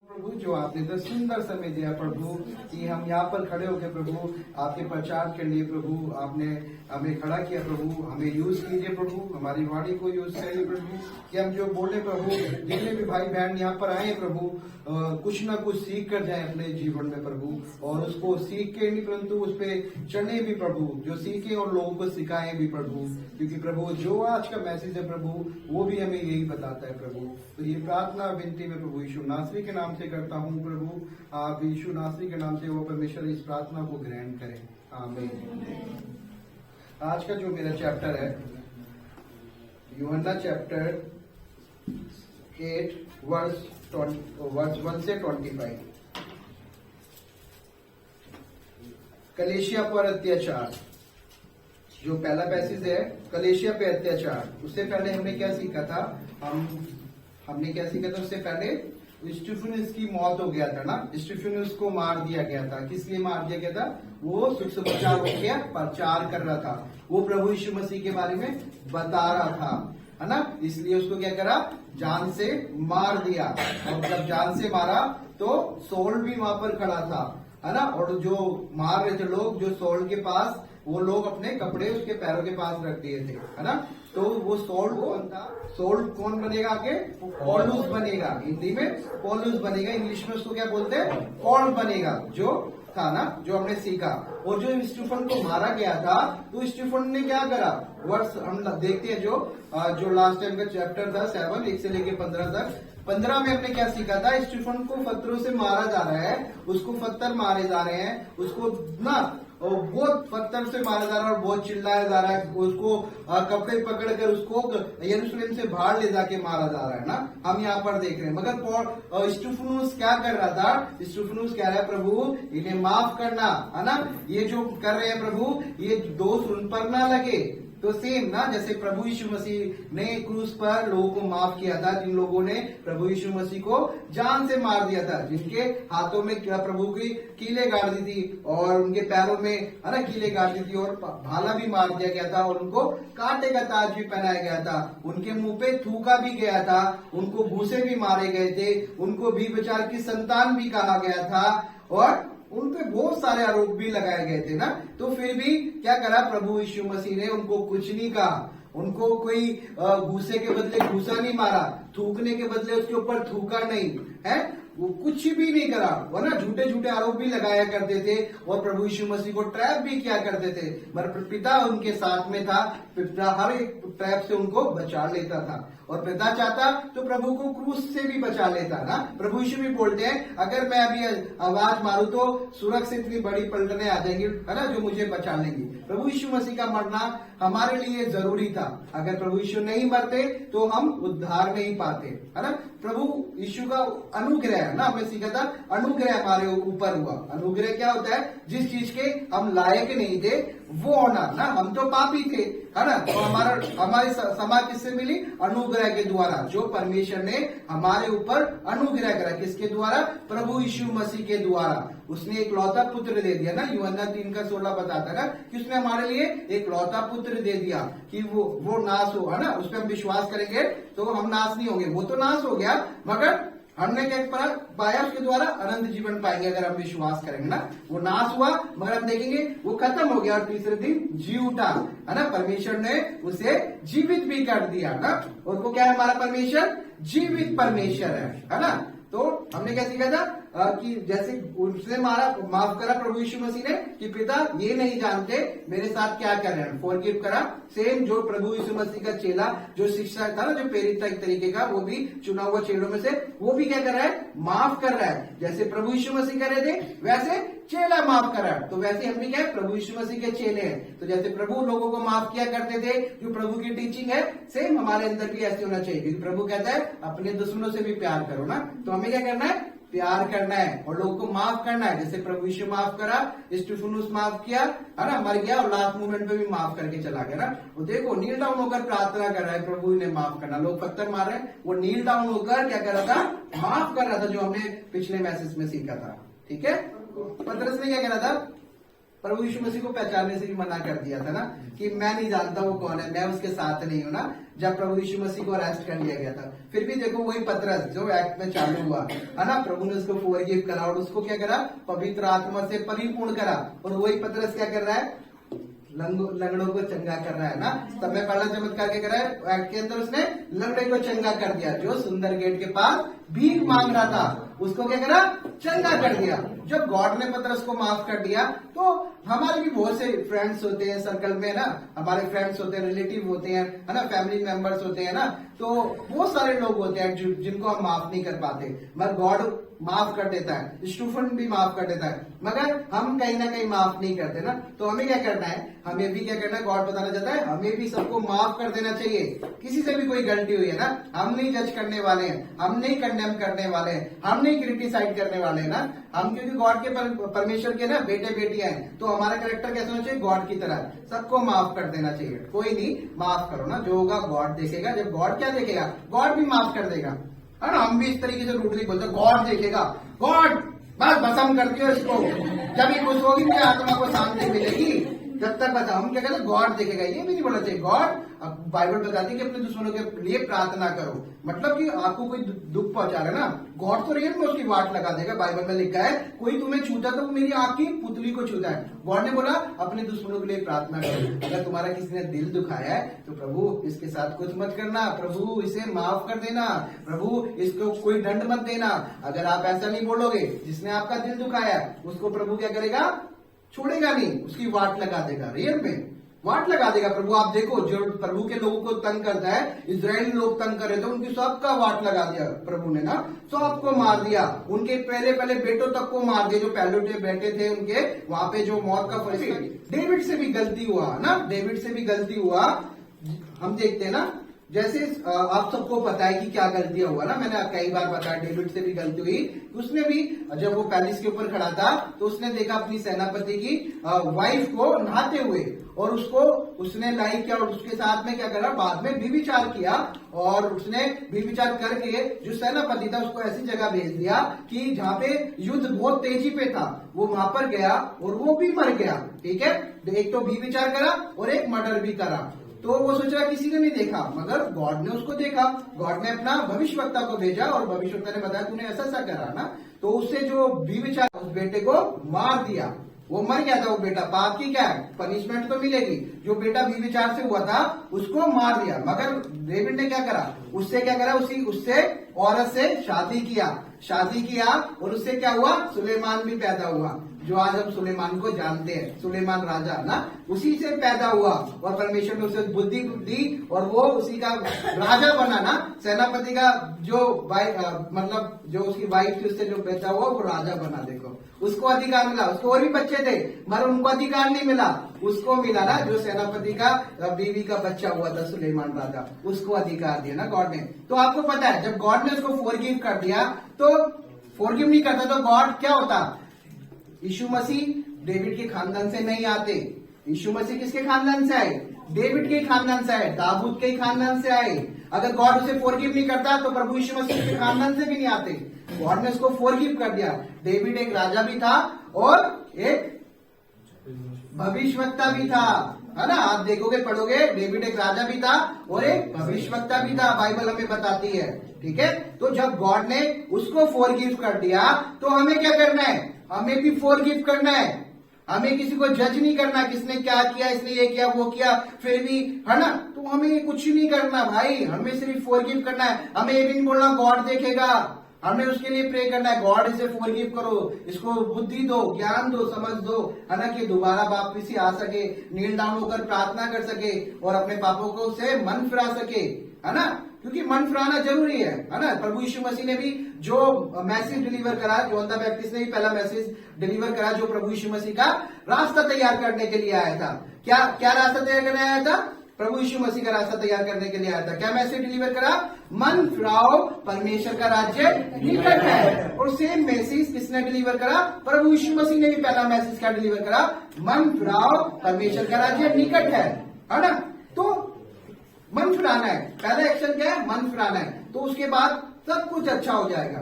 प्रभु जो आपने तो सुंदर समय दिया प्रभु कि हम यहाँ पर खड़े होकर प्रभु आपके प्रचार के लिए प्रभु आपने हमें खड़ा किया प्रभु, हमें यूज कीजिए प्रभु, हमारी वाणी को यूज करिए प्रभु कि हम जो बोले प्रभु, जितने भी भाई बहन यहाँ पर आए प्रभु कुछ ना कुछ सीख कर जाए अपने जीवन में प्रभु, और उसको सीख के नहीं परंतु उस पर चढ़े भी प्रभु, जो सीखे और लोगों को सिखाए भी प्रभु, क्योंकि प्रभु जो आज का मैसेज है प्रभु वो भी हमें यही बताता है प्रभु। तो ये प्रार्थना विनती में प्रभु यीशु नासरी के नाम से करता हूँ प्रभु, आप यीशु नासरी के नाम से वो परमेश्वर इस प्रार्थना को ग्रहण करें, आमीन। आज का जो मेरा चैप्टर है यूहन्ना चैप्टर 8 वर्स 1 से 25, कलेशिया पर अत्याचार। जो पहला पैसेज है कलेशिया पे अत्याचार, उससे पहले हमने क्या सीखा था, हमने क्या सीखा था उससे पहले स्टीफनुस की मौत हो गया था ना, स्टीफनुस को मार दिया गया था। किस लिए मार दिया गया था? वो सुसमाचार हो गया प्रचार कर रहा था, वो प्रभु यीशु मसीह के बारे में बता रहा था, है ना, इसलिए उसको क्या करा, जान से मार दिया। और जब जान से मारा तो सोल भी वहां पर खड़ा था, है ना, और जो मार रहे थे लोग, जो सोल के पास, वो लोग अपने कपड़े उसके पैरों के पास रख दिए थे, है ना। तो वो सोल कौन था? सोल कौन बनेगा आगे? पौलुस बनेगा, हिंदी में पौलुस बनेगा, इंग्लिश में उसको क्या बोलते हैं? पॉल बनेगा, जो था ना, जो हमने सीखा। और जो स्टीफन को मारा गया था, तो स्टीफन ने क्या करा, वर्ष हम देखते हैं जो लास्ट टाइम का चैप्टर था 7 1 से लेके 15 तक। 15 में हमने क्या सीखा था, स्टीफन को पत्थरों से मारा जा रहा है, उसको पत्थर मारे जा रहे हैं, उसको ना और बहुत पत्थर से मारा जा रहा है और बहुत चिल्लाया जा रहा है, उसको कपड़े पकड़कर उसको यरूशलेम से बाहर ले जाके मारा जा रहा है ना, हम यहाँ पर देख रहे हैं। मगर स्टीफनुस क्या कर रहा था? स्टीफनुस कह रहा है प्रभु इन्हें माफ करना, है ना, ये जो कर रहे हैं प्रभु ये दोष उन पर ना लगे। तो सेम ना, जैसे प्रभु यीशु मसीह ने क्रूस पर लोगों को माफ किया था, जिन लोगों ने प्रभु यीशु मसीह को जान से मार दिया था, जिनके हाथों में क्या प्रभु की कीले गाड़ दी थी और उनके पैरों में, है ना, कीले गाड़ दी थी और भाला भी मार दिया गया था और उनको कांटे का ताज भी पहनाया गया था, उनके मुंह पे थूका भी गया था, उनको घूसे भी मारे गए थे, उनको भी बेचार की संतान भी कहा गया था और उन पे बहुत सारे आरोप भी लगाए गए थे ना। तो फिर भी क्या करा प्रभु यीशु मसीह ने? उनको कुछ नहीं कहा, उनको कोई घूसे के बदले घूसा नहीं मारा, थूकने के बदले उसके ऊपर थूका नहीं है, वो कुछ भी नहीं करा, वरना झूठे झूठे आरोप भी लगाया करते थे और प्रभु यीशु मसीह को ट्रैप भी किया करते थे, मगर पिता उनके साथ में था, पिता हर एक ट्रैप से उनको बचा लेता था और पिता चाहता तो प्रभु को क्रूस से भी बचा लेता ना। प्रभु यीशु भी बोलते हैं अगर मैं अभी आवाज मारूं तो सुरग से इतनी बड़ी पलटने आ जाएंगी, है ना, जो मुझे बचा लेंगी। प्रभु यीशु मसीह का मरना हमारे लिए जरूरी था, अगर प्रभु यीशु नहीं मरते तो हम उद्धार नहीं पाते, है ना। प्रभु यीशु का अनुग्रह है ना, हमें सीखा था अनुग्रह हमारे ऊपर हुआ। अनुग्रह क्या होता है? जिस चीज के हम लायक नहीं थे वो होना ना, हम तो पापी थे, है ना, तो हमारी समाज किससे मिली? अनुग्रह के द्वारा, जो परमेश्वर ने हमारे ऊपर अनुग्रह करा, किसके द्वारा? प्रभु यीशु मसीह के द्वारा। उसने एक लौता पुत्र दे दिया ना, यूहन्ना 3:16 बताता ना कि उसने हमारे लिए एक लौता पुत्र दे दिया कि वो नाश हो, है ना, उस पर हम विश्वास करेंगे तो हम नाश नहीं होंगे, वो तो नाश हो गया मगर हमने क्या पाया? उसके द्वारा अनंत जीवन पाएंगे अगर हम विश्वास करेंगे ना। वो नाश हुआ मगर हम देखेंगे वो खत्म हो गया और तीसरे दिन जी उठा, है ना, परमेश्वर ने उसे जीवित भी कर दिया ना। और वो क्या है? हमारा परमेश्वर जीवित परमेश्वर है ना। तो हमने क्या सीखा था कि जैसे उसने माफ करा प्रभु यीशु मसीह ने कि पिता ये नहीं जानते मेरे साथ क्या कर रहे हैं, फॉरगिव करा। सेम जो प्रभु यीशु मसीह का चेला जो शिक्षा था ना, जो प्रेरित था एक तरीके का, वो भी चुना हुआ चेलों में से, वो भी क्या कर रहा है? माफ कर रहा है। जैसे प्रभु यीशु मसीह कर रहे थे वैसे चेला माफ कर रहा है। तो वैसे हम भी क्या है? प्रभु यीशु मसीह के चेले हैं। तो जैसे प्रभु लोगों को माफ किया करते थे, जो प्रभु की टीचिंग है, सेम हमारे अंदर भी ऐसे होना चाहिए, क्योंकि प्रभु कहता है अपने दुश्मनों से भी प्यार करो ना। तो हमें क्या करना है? प्यार करना है और लोगों को माफ करना है। जैसे प्रभु यीशु माफ करा, स्टीफनुस माफ किया, है ना, मर गया और लास्ट मोमेंट पे भी माफ करके चला गया ना। वो देखो नील डाउन होकर प्रार्थना कर रहा है प्रभु ने माफ करना, लोग पत्थर मार रहे हैं, वो नील डाउन होकर क्या कर रहा था? माफ कर रहा था, जो हमने पिछले मैसेज में सीखा था। ठीक है, पतरस ने क्या करा था? प्रभु यीशु मसीह को पहचानने से भी मना कर दिया था ना, कि मैं नहीं जानता वो कौन है, मैं उसके साथ नहीं हूं ना, जब प्रभु यीशु मसीह को अरेस्ट कर लिया गया था। फिर भी देखो वही पतरस जो एक्ट में चालू हुआ है ना, प्रभु ने उसको फॉरगिव करा और उसको क्या करा, पवित्र आत्मा से परिपूर्ण करा। और वही पतरस क्या कर रहा है, लंगड़ों को चंगा कर रहा है ना। तब में पहला चमत्कार क्या कर रहा है, एक्ट के अंदर उसने लंगड़े को चंगा कर दिया, जो सुंदर गेट के पास भीख मांग रहा था, उसको क्या करा, चंगा कर दिया। जब गॉड ने पतरस को माफ कर दिया, तो हमारे भी बहुत से फ्रेंड्स होते हैं सर्कल में ना, हमारे फ्रेंड्स होते हैं, रिलेटिव होते हैं, है ना, फैमिली मेंबर्स होते हैं ना, तो बहुत सारे लोग होते हैं जिनको हम माफ नहीं कर पाते, मगर गॉड माफ कर देता है, स्टीफन भी माफ कर देता है, मगर हम कहीं ना कहीं माफ नहीं करते ना। तो हमें क्या करना है, हमें भी क्या करना है, गॉड बताना चाहता है हमें भी सबको माफ कर देना चाहिए। किसी से भी कोई गलती हुई है ना, हम नहीं जज करने वाले हैं, हम नहीं कंडेम करने वाले हैं, हम नहीं क्रिटिसाइड करने वाले हैं ना। हम क्योंकि गॉड के परमेश्वर के ना बेटे बेटियां हैं, तो हमारा कैरेक्टर कैसा होना चाहिए, गॉड की तरह, सबको माफ कर देना चाहिए। कोई नहीं, माफ करो ना, जो होगा गॉड देखेगा। जब गॉड क्या देखेगा, गॉड भी माफ कर देगा, है ना। हम भी इस तरीके से रूटली बोलते हैं, गॉड देखेगा, गॉड बस भस्म करती हो इसको, जब ये खुश होगी मेरी आत्मा को शांति मिलेगी, जब तक बता हम क्या कहते हैं, गॉड देखेगा। ये भी नहीं बोलना चाहिए, गॉड, बाइबल बताती है कि अपने दुश्मनों के लिए प्रार्थना करो, मतलब कि आपको कोई दुख पहुंचा रहा है ना, गॉड तो रियल में उसकी वाट लगा देगा। बाइबल में लिखा है, कोई तुम्हें छूता तो वो मेरी आंख की पुतली को छूता है। गॉड ने बोला अपने दुश्मनों के लिए प्रार्थना करो। अगर तुम्हारा किसी ने दिल दुखाया है तो प्रभु इसके साथ कुछ मत करना, प्रभु इसे माफ कर देना, प्रभु इसको कोई दंड मत देना। अगर आप ऐसा नहीं बोलोगे, जिसने आपका दिल दुखाया है उसको प्रभु क्या करेगा, छोड़ेगा नहीं, उसकी वाट लगा देगा, रियल में वाट लगा देगा प्रभु। आप देखो जो प्रभु के लोगों को तंग करता है, इजरायली लोग तंग कर रहे थे, उनकी सबका वाट लगा दिया प्रभु ने ना, सबको मार दिया, उनके पहले पहले बेटों तक को मार दिया, जो पहले बेटे थे उनके, वहां पे जो मौत का फरिश्ता। डेविड से भी गलती हुआ ना, डेविड से भी गलती हुआ। हम देखते हैं ना, जैसे आप सबको पता है कि क्या गलतियां हुआ ना, मैंने कई बार बताया, डेविड से भी गलती हुई। उसने भी जब वो पैलेस के ऊपर खड़ा था तो उसने देखा अपनी सेनापति की वाइफ को नहाते हुए, और उसने लाइक किया, और उसके साथ में क्या करा, बाद में व्यभिचार किया, और उसने व्यभिचार करके जो सेनापति था उसको ऐसी जगह भेज दिया कि जहाँ पे युद्ध बहुत तेजी पे था, वो वहां पर गया और वो भी मर गया। ठीक है, एक तो व्यभिचार करा और एक मर्डर भी करा। तो वो सोच रहा किसी ने नहीं देखा, मगर गॉड ने उसको देखा। गॉड ने अपना भविष्यवक्ता को भेजा और भविष्यवक्ता ने बताया तूने ऐसा ऐसा करा ना, तो उससे जो व्यभिचार, उस बेटे को मार दिया, वो मर गया था वो बेटा। पाप की क्या है, पनिशमेंट तो मिलेगी। जो बेटा व्यभिचार से हुआ था उसको मार दिया, मगर डेविड ने क्या करा, उससे क्या करा, उससे औरत से शादी किया और उससे क्या हुआ, सुलेमान भी पैदा हुआ, जो आज हम सुलेमान को जानते हैं, सुलेमान राजा ना, उसी से पैदा हुआ, और परमेश्वर ने उसे बुद्धि दी और वो उसी का राजा बना ना। सेनापति का जो मतलब जो उसकी वाइफ थी उससे जो पैदा हुआ वो राजा बना। देखो उसको अधिकार मिला, उसको और भी बच्चे थे मगर उनको अधिकार नहीं मिला, उसको मिला ना जो सेनापति का बीवी का बच्चा हुआ था सुलेमान राजा, उसको अधिकार दिया ना गॉड ने। तो आपको पता है जब गॉड ने उसको फॉरगिव कर दिया, तो फॉरगिव नहीं करता तो गॉड क्या होता, यीशु मसीह डेविड के खानदान से नहीं आते। यीशु मसीह किसके खानदान से आए, डेविड के खानदान से आए, दाऊद के खानदान से आए। अगर गॉड उसे फॉरगिव नहीं करता तो प्रभु यीशु मसीह के खानदान से भी नहीं आते। गॉड ने उसको फॉरगिव कर दिया। डेविड एक राजा भी था और एक भविष्यवक्ता भी था, है ना। आप देखोगे पढ़ोगे, डेविड एक राजा भी था और एक भविष्यवक्ता भी था, बाइबल हमें बताती है। ठीक है, तो जब गॉड ने उसको फॉरगिव कर दिया तो हमें क्या करना है, हमें भी फॉरगिव करना है। हमें किसी को जज नहीं करना, किसने क्या किया, इसने ये किया वो किया, फिर भी, है ना। तो हमें कुछ नहीं करना भाई, हमें सिर्फ फॉरगिव करना है। हमें ये भी नहीं बोलना गॉड देखेगा, हमें उसके लिए प्रे करना है, गॉड इसे फॉरगिव करो, इसको बुद्धि दो, ज्ञान दो, समझ दो, है ना, कि दोबारा वापस ही आ सके, नील डाउन होकर प्रार्थना कर सके और अपने पापों को से मन फिरा सके, है ना। क्योंकि मन फिराना जरूरी है ना। प्रभु यीशु मसीह ने भी जो मैसेज डिलीवर करा, जॉन द बैप्टिस्ट ने भी पहला मैसेज डिलीवर करा, जो प्रभु यीशु मसीह का रास्ता तैयार करने के लिए आया था। क्या रास्ता तैयार करने आया था, प्रभु यीशु मसीह का रास्ता तैयार करने के लिए आया था। क्या मैसेज डिलीवर करा, मन फिराओ, परमेश्वर का राज्य निकट है। और सेम मैसेज किसने डिलीवर करा, प्रभु यीशु मसीह ने भी पहला मैसेज क्या डिलीवर करा, मन फिराओ, परमेश्वर का राज्य निकट है ना। तो मन फिराना है, पहला एक्शन क्या है, मन फिराना है, तो उसके बाद सब कुछ अच्छा हो जाएगा,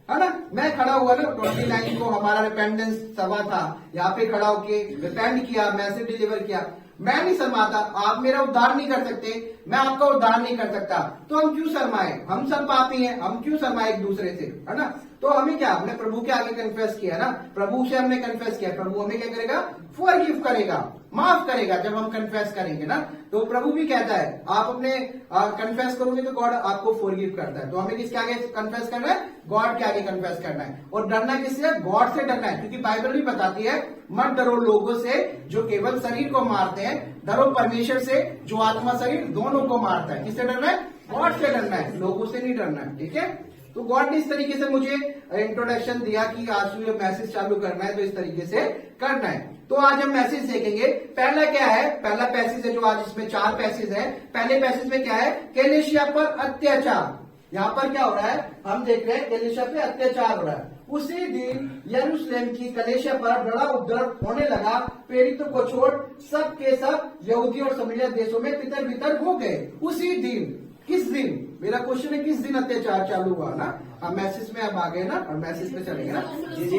है ना। मैं खड़ा हुआ ना 29 को हमारा रिपेंडेंस सभा था, यहाँ पे खड़ा होके रिपेंड किया, मैसेज डिलीवर किया। मैं नहीं शर्माता, आप मेरा उद्धार नहीं कर सकते, मैं आपका उद्धार नहीं कर सकता, तो हम क्यों शर्माए? हम सब पापी हैं, हम क्यों शर्माए एक दूसरे से, है ना। तो हमें क्या, हमने प्रभु के आगे कन्फेस किया ना, प्रभु से हमने कन्फेस किया, प्रभु हमें क्या करेगा, फॉरगिव करेगा, माफ करेगा जब हम कन्फेस करेंगे ना। तो प्रभु भी कहता है आप अपने कन्फेस करोगे तो गॉड आपको फॉरगिव करता है। तो हमें किसके आगे कन्फेस करना है? गॉड के आगे कन्फेस करना है। और डरना किससे? गॉड से डरना है, क्योंकि बाइबल भी बताती है मत डरो लोगों से जो केवल शरीर को मारते हैं, डरो परमेश्वर से जो आत्मा शरीर दोनों को मारता है। किससे डरना है? गॉड से डरना है, लोगों से नहीं डरना है, ठीक है। तो गॉड ने इस तरीके से मुझे इंट्रोडक्शन दिया कि आज ये मैसेज चालू करना है तो इस तरीके से करना है। तो आज हम मैसेज देखेंगे। पहला क्या है? पहला पैसेज है जो आज इसमें 4 पैसेज है। पहले पैसेज में क्या है? कलीसिया पर अत्याचार। यहाँ पर क्या हो रहा है? हम देख रहे हैं कलीसिया पे अत्याचार हो रहा है। उसी दिन यरूशलेम की कलीसिया पर बड़ा उपद्रव होने लगा, प्रेरितों को छोड़ सब के सब यहूदी और सामरिया देशों में तितर बितर हो गए। उसी दिन, किस दिन? मेरा क्वेश्चन है किस दिन अत्याचार चालू हुआ ना। हम मैसेज में अब आ गए ना, और मैसेज पे चलेंगे ना। जिस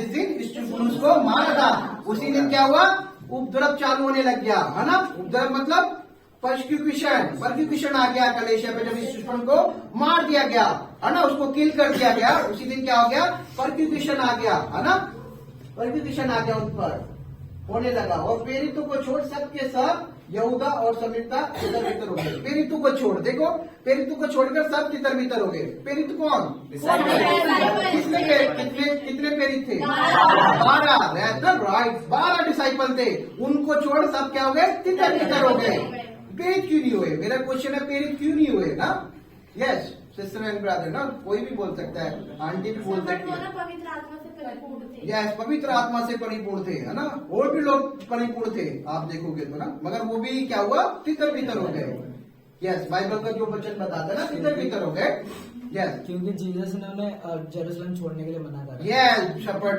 दिन स्टीफनुस को मारा था उसी दिन क्या हुआ? उपद्रव चालू होने लग गया, है ना। उपद्रव मतलब परसिक्यूशन आ गया कलीसिया पे जब स्टीफन को मार दिया गया, है ना, उसको किल कर दिया गया। उसी दिन क्या हो गया? परसिक्यूशन आ गया, है ना, परसिक्यूशन आ गया उन पर होने लगा। और प्रेरितों को छोड़ सबके सब यहूदा और समीरता तितर बितर हो गए। प्रेरितों को छोड़, देखो, प्रेरितों को छोड़कर सब तितर बितर हो गए। प्रेरित कौन? कितने प्रेरित थे? 12, राइट, 12 डिसाइपल थे। उनको छोड़ सब क्या हो गए? तितर बितर हो गए। प्रेरित क्यों नहीं हुए? मेरा क्वेश्चन है प्रेरित क्यों नहीं हुए ना। यस सिस्टर एंड ब्रदर ना, कोई भी बोल सकता है, आंटी भी बोल सकती है। यस, पवित्र आत्मा से परिपूर्ण थे, है ना। और भी लोग परिपूर्ण थे आप देखोगे तो ना, मगर वो भी क्या हुआ? तितर बितर हो गए। यस, बाइबल का जो वचन बताता है ना, तितर बितर हो गए। यस, क्योंकि जीसस ने उन्हें जेरूसलम छोड़ने के लिए मना करा। यस, शपथ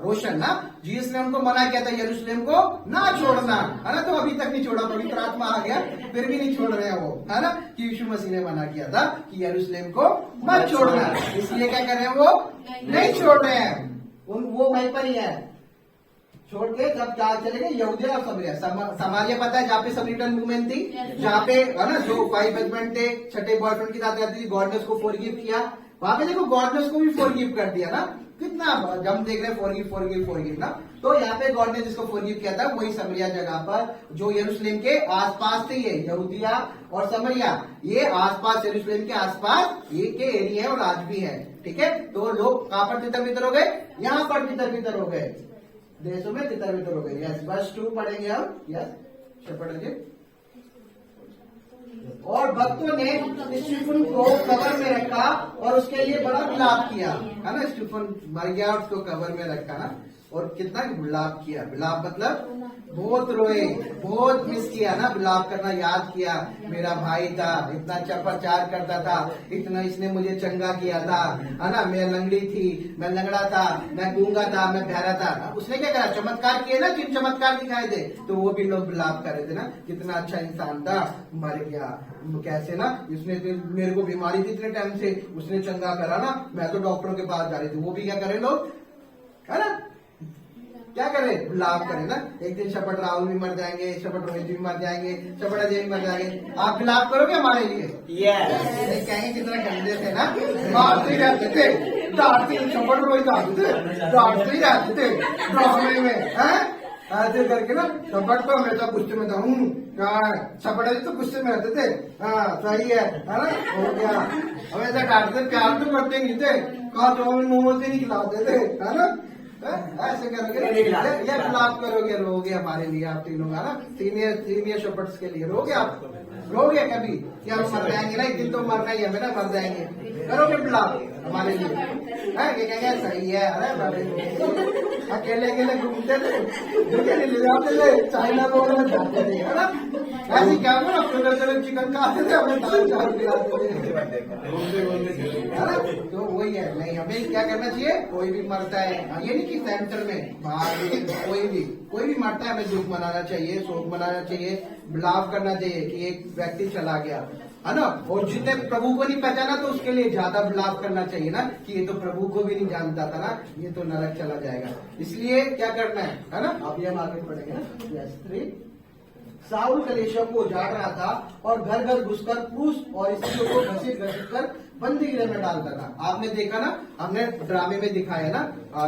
रोशन ना, जीसस ने उनको मना किया था यरूशलेम को ना छोड़ना, है ना। तो अभी तक नहीं छोड़ा, पवित्र आत्मा आ गया फिर भी नहीं छोड़ रहे हैं वो, है ना, कि यीशु मसीह ने मना किया था कि यरूशलेम को मत छोड़ना, इसलिए क्या कर रहे हैं? वो नहीं छोड़ रहे हैं, वो वहीं पर ही है। छोड़ के जब क्या चले गए? यहूदिया और सामरिया। सामरिया पता है जहाँ पे समरिटन वुमेन थी, जहाँ पे, है ना, जो 5 हस्बैंड थे, छठे बॉयफ्रेंड के साथ रहती थी, गॉड ने उसको फॉरगिव किया। वहां पे देखो गॉड ने उसको भी फॉरगिव कर दिया ना। कितना हम देख रहे हैं फॉरगिव ना। तो यहाँ पे गॉड ने जिसको फॉरगिव किया था वही समरिया जगह पर जो यरूशलेम के आसपास थे, ये यहूदिया और समरिया, ये आसपास यरूशलेम के आसपास ये के एरिया है और आज भी है, ठीक है। तो लोग कहाँ पर तितर बितर हो गए? यहाँ पर तितर बितर हो गए, देशों में तितर बितर हो गए। यस, वर्स 2 पढ़ेंगे हम। यस, पढ़ेंगे। और भक्तों ने स्टीफन को कब्र में रखा और उसके लिए बड़ा विलाप किया, है ना। स्टीफन मर गया, उसको कब्र में रखा ना, और कितना विलाप किया। विलाप मतलब बहुत रोए, बहुत मिस किया ना, विलाप करना याद किया। मेरा भाई था, इतना प्रचार करता था, इतना इसने मुझे चंगा किया था, है ना। मैं लंगड़ी थी, मैं लंगड़ा था, मैं गूंगा था, मैं बहरा था। उसने क्या करा? चमत्कार किए ना, किन चमत्कार दिखाए थे, तो वो भी लोग विलाप कर रहे थे ना, कितना अच्छा इंसान था, मर गया, कैसे ना, इसने मेरे को बीमारी थी इतने टाइम से, उसने चंगा करा ना, मैं तो डॉक्टरों के पास जा रही थी। वो भी क्या करे लोग, है ना, क्या करें? लाभ करें ना। एक दिन शपथ राहुल भी मर जाएंगे, शपथ रोहित भी मर जाएंगे, शपथ अजय भी मर जाएंगे। आप लाभ करोगे हमारे लिए? कहेंगे कितना गंदे थे ना, मारते ही रहते थे, डांटते, शपथ रोहित डांटते ही रहते थे डॉक्टरी में, ऐसे करके ना। शपथ तो हमेशा गुस्से में था, शपथ अजय तो गुस्से में रहते थे। हाँ सही है ना, हो गया। हमेशा डांटते, प्यार तो करते नहीं थे, कहा चौमिन मोमो से नहीं खिलाते थे, है ना। ऐसे करोगे, ये लाभ करोगे, रोगे हमारे लिए आप तीनों का ना, सीनियर शॉपर्स के लिए रोगे आप, रोगे कभी कि हम मर जाएंगे ना, एक दिन तो मरना ही हमें ना, मर जाएंगे, करोगे लाभ हमारे लिए, ये कहेंगे सही है। अरे अकेले अकेले घूमते थे, ले जाते थे, चाइना रोड में जाते थे, है ना। ऐसे क्या ना, चलो चिकन खाते थे, हमें दाल चावल खिलाते थे, है ना। तो वही है, नहीं हमें क्या करना चाहिए? कोई भी मरता है, ये नहीं कि सेंटर में बाहर, कोई भी मरता है, हमें दुख मनाना चाहिए, शोक मनाना चाहिए, बिलाव करना चाहिए कि एक व्यक्ति चला गया, है ना, और जितने प्रभु को नहीं पहचाना तो उसके लिए ज्यादा बिलाव करना चाहिए ना, कि ये तो प्रभु को भी नहीं जानता था ना, ये तो नरक चला जाएगा। इसलिए क्या करना है ना, अभी हम आगे पढ़ेंगे ना। Yes, 3 साउल कलीसिया को उजाड़ रहा था और घर घर घुसकर पुरुष और स्त्रियों को घसीट घसीट कर बंदी गृह में डालता था। आपने देखा ना, हमने ड्रामे में दिखाया ना,